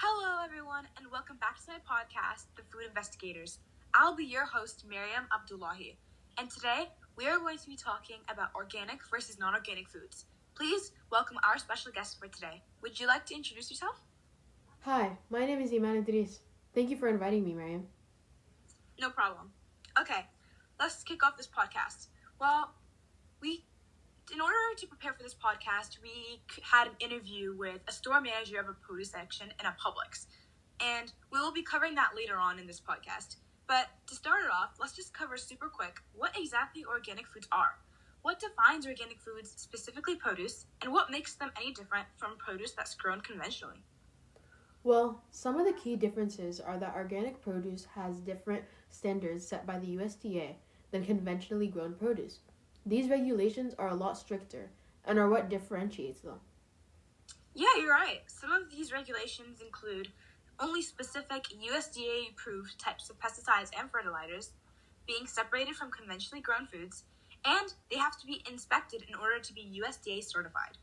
Hello, everyone, and welcome back to my podcast, The Food Investigators. I'll be your host, Miriam Abdullahi, and today we are going to be talking about organic versus non-organic foods. Please welcome our special guest for today. Would you like to introduce yourself? Hi, my name is Iman Idris. Thank you for inviting me, Miriam. No problem. Okay, let's kick off this podcast. In order to prepare for this podcast, we had an interview with a store manager of a produce section in a Publix, and we will be covering that later on in this podcast. But to start it off, let's just cover super quick what exactly organic foods are. What defines organic foods, specifically produce, and what makes them any different from produce that's grown conventionally? Well, some of the key differences are that organic produce has different standards set by the USDA than conventionally grown produce. These regulations are a lot stricter and are what differentiates them. Yeah, you're right. Some of these regulations include only specific USDA-approved types of pesticides and fertilizers being separated from conventionally grown foods, and they have to be inspected in order to be USDA certified.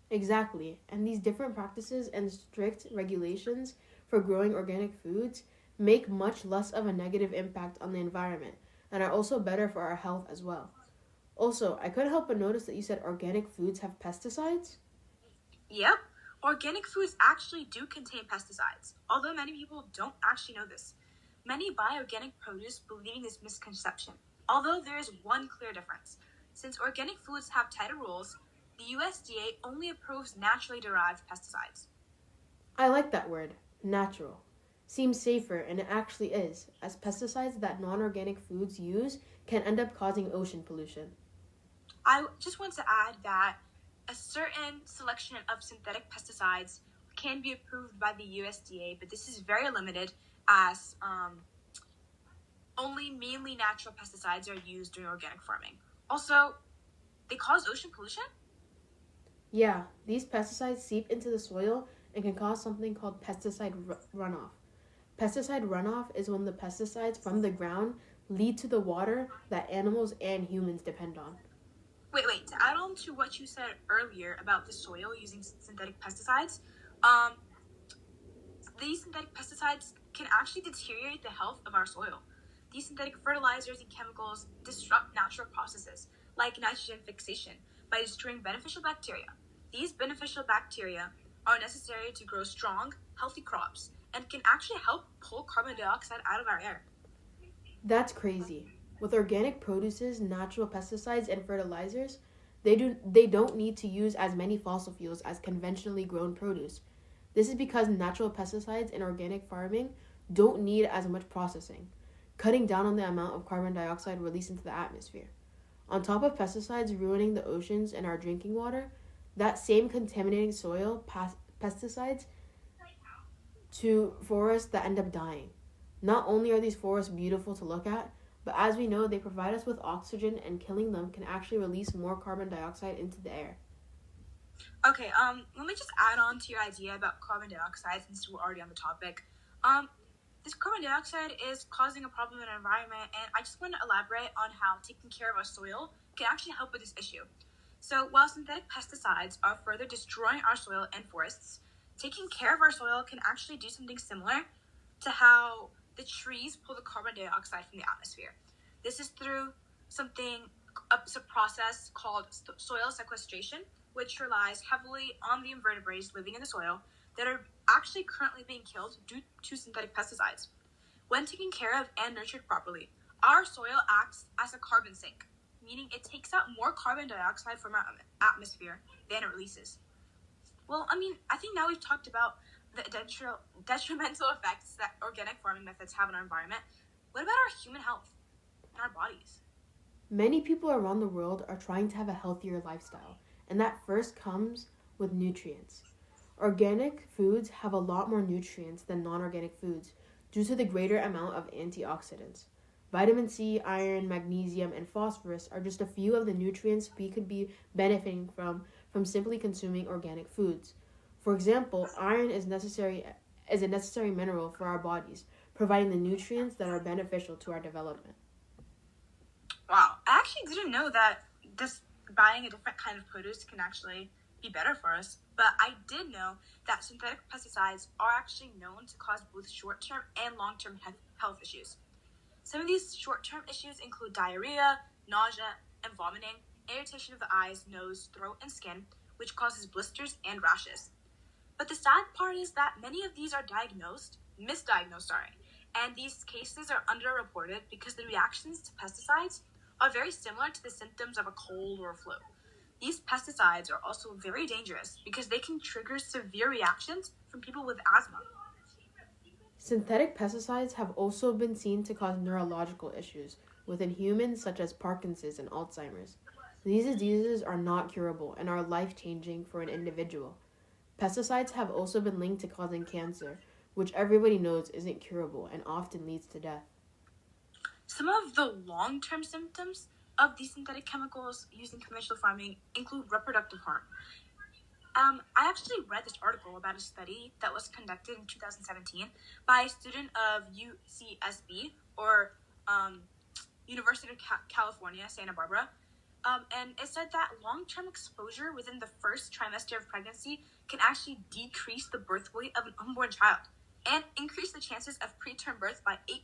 Exactly, and these different practices and strict regulations for growing organic foods make much less of a negative impact on the environment and are also better for our health as well. Also, I couldn't help but notice that you said organic foods have pesticides. Yep, organic foods actually do contain pesticides, although many people don't actually know this. Many buy organic produce believing this misconception, although there is one clear difference. Since organic foods have tighter rules, the USDA only approves naturally derived pesticides. I like that word, natural. Seems safer, and it actually is, as pesticides that non organic foods use can end up causing ocean pollution. I just want to add that a certain selection of synthetic pesticides can be approved by the USDA, but this is very limited as only mainly natural pesticides are used during organic farming. Also, they cause ocean pollution? Yeah, these pesticides seep into the soil and can cause something called pesticide runoff. Pesticide runoff is when the pesticides from the ground lead to the water that animals and humans depend on. Wait. To add on to what you said earlier about the soil using synthetic pesticides, um, these synthetic pesticides can actually deteriorate the health of our soil. These synthetic fertilizers and chemicals disrupt natural processes, like nitrogen fixation, by destroying beneficial bacteria. These beneficial bacteria are necessary to grow strong, healthy crops and can actually help pull carbon dioxide out of our air. That's crazy. With organic produces, natural pesticides, and fertilizers, they don't need to use as many fossil fuels as conventionally grown produce. This is because natural pesticides in organic farming don't need as much processing, cutting down on the amount of carbon dioxide released into the atmosphere. On top of pesticides ruining the oceans and our drinking water, that same contaminating soil pesticides to forests that end up dying. Not only are these forests beautiful to look at, but as we know, they provide us with oxygen, and killing them can actually release more carbon dioxide into the air. Okay, let me just add on to your idea about carbon dioxide since we're already on the topic. This carbon dioxide is causing a problem in our environment, and I just want to elaborate on how taking care of our soil can actually help with this issue. So, while synthetic pesticides are further destroying our soil and forests, taking care of our soil can actually do something similar to how the trees pull the carbon dioxide from the atmosphere. This is through a process called soil sequestration, which relies heavily on the invertebrates living in the soil that are actually currently being killed due to synthetic pesticides. When taken care of and nurtured properly, our soil acts as a carbon sink, meaning it takes out more carbon dioxide from our atmosphere than it releases. Well, I think now we've talked about the detrimental effects that organic farming methods have on our environment. What about our human health and our bodies? Many people around the world are trying to have a healthier lifestyle, and that first comes with nutrients. Organic foods have a lot more nutrients than non-organic foods due to the greater amount of antioxidants. Vitamin C, iron, magnesium, and phosphorus are just a few of the nutrients we could be benefiting from simply consuming organic foods. For example, iron is a necessary mineral for our bodies, providing the nutrients that are beneficial to our development. Wow, I actually didn't know that just buying a different kind of produce can actually be better for us. But I did know that synthetic pesticides are actually known to cause both short-term and long-term health issues. Some of these short-term issues include diarrhea, nausea, and vomiting, irritation of the eyes, nose, throat, and skin, which causes blisters and rashes. But the sad part is that many of these are misdiagnosed, and these cases are underreported because the reactions to pesticides are very similar to the symptoms of a cold or a flu. These pesticides are also very dangerous because they can trigger severe reactions from people with asthma. Synthetic pesticides have also been seen to cause neurological issues within humans, such as Parkinson's and Alzheimer's. These diseases are not curable and are life changing for an individual. Pesticides have also been linked to causing cancer, which everybody knows isn't curable and often leads to death. Some of the long-term symptoms of these synthetic chemicals used in conventional farming include reproductive harm. I actually read this article about a study that was conducted in 2017 by a student of UCSB, or University of California, Santa Barbara. And it said that long-term exposure within the first trimester of pregnancy can actually decrease the birth weight of an unborn child and increase the chances of preterm birth by 8%.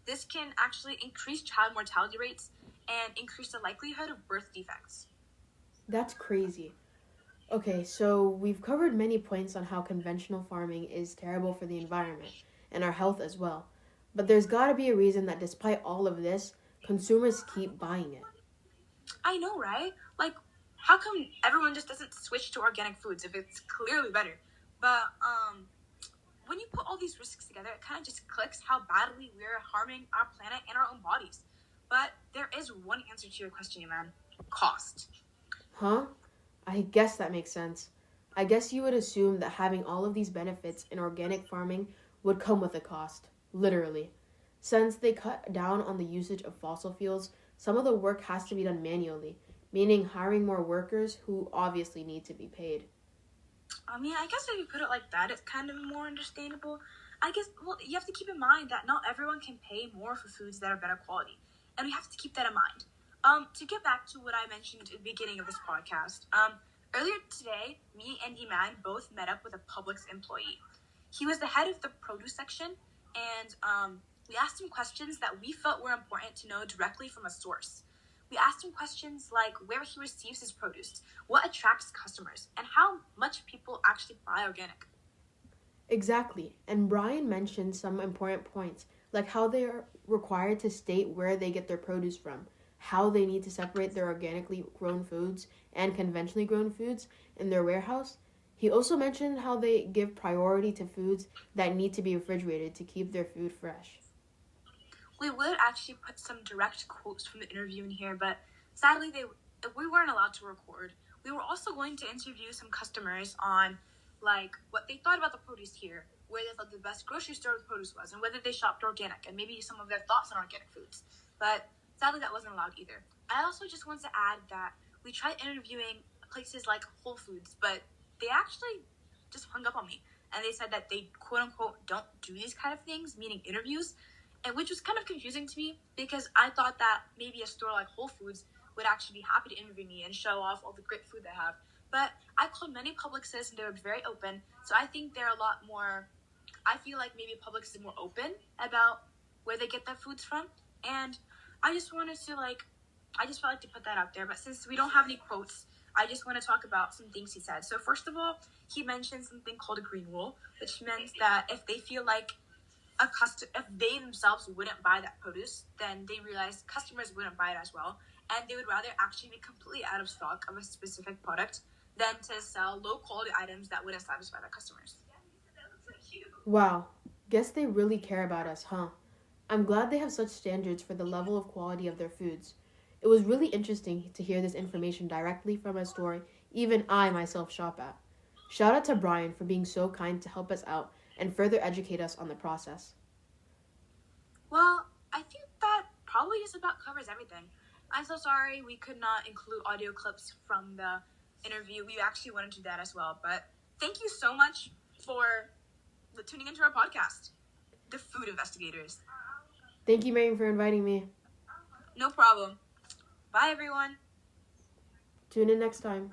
This can actually increase child mortality rates and increase the likelihood of birth defects. That's crazy. Okay, so we've covered many points on how conventional farming is terrible for the environment and our health as well. But there's gotta be a reason that despite all of this, consumers keep buying it. I know, right? Like, how come everyone just doesn't switch to organic foods if it's clearly better? But when you put all these risks together, it kind of just clicks how badly we're harming our planet and our own bodies. But there is one answer to your question, man. Cost. Huh? I guess that makes sense. I guess you would assume that having all of these benefits in organic farming would come with a cost, literally. Since they cut down on the usage of fossil fuels, some of the work has to be done manually, meaning hiring more workers who obviously need to be paid. I mean, I guess if you put it like that, it's kind of more understandable. I guess, well, you have to keep in mind that not everyone can pay more for foods that are better quality. And we have to keep that in mind. To get back to what I mentioned at the beginning of this podcast, earlier today, me and Iman both met up with a Publix employee. He was the head of the produce section, and we asked him questions that we felt were important to know directly from a source. We asked him questions like where he receives his produce, what attracts customers, and how much people actually buy organic. Exactly, and Brian mentioned some important points, like how they are required to state where they get their produce from, how they need to separate their organically grown foods and conventionally grown foods in their warehouse. He also mentioned how they give priority to foods that need to be refrigerated to keep their food fresh. We would actually put some direct quotes from the interview in here, but sadly we weren't allowed to record. We were also going to interview some customers on like what they thought about the produce here, where they thought the best grocery store produce was, and whether they shopped organic, and maybe some of their thoughts on organic foods. But sadly, that wasn't allowed either. I also just want to add that we tried interviewing places like Whole Foods, but they actually just hung up on me, and they said that they quote unquote don't do these kind of things, meaning interviews, and which was kind of confusing to me because I thought that maybe a store like Whole Foods would actually be happy to interview me and show off all the great food they have. But I called many Publixes and they were very open, so I think they're a lot more. I feel like maybe Publix is more open about where they get their foods from, and I just wanted to I just felt like to put that out there. But since we don't have any quotes, I just want to talk about some things he said. So first of all, he mentioned something called a green rule, which meant that if they feel like if they themselves wouldn't buy that produce, then they realized customers wouldn't buy it as well, and they would rather actually be completely out of stock of a specific product than to sell low quality items that wouldn't satisfy their customers. Wow, guess they really care about us, huh? I'm glad they have such standards for the level of quality of their foods. It was really interesting to hear this information directly from a store even I myself shop at. Shout out to Brian for being so kind to help us out and further educate us on the process. Well, I think that probably just about covers everything. I'm so sorry we could not include audio clips from the interview. We actually wanted to do that as well. But thank you so much for tuning into our podcast, The Food Investigators. Thank you, Marion, for inviting me. No problem. Bye, everyone. Tune in next time.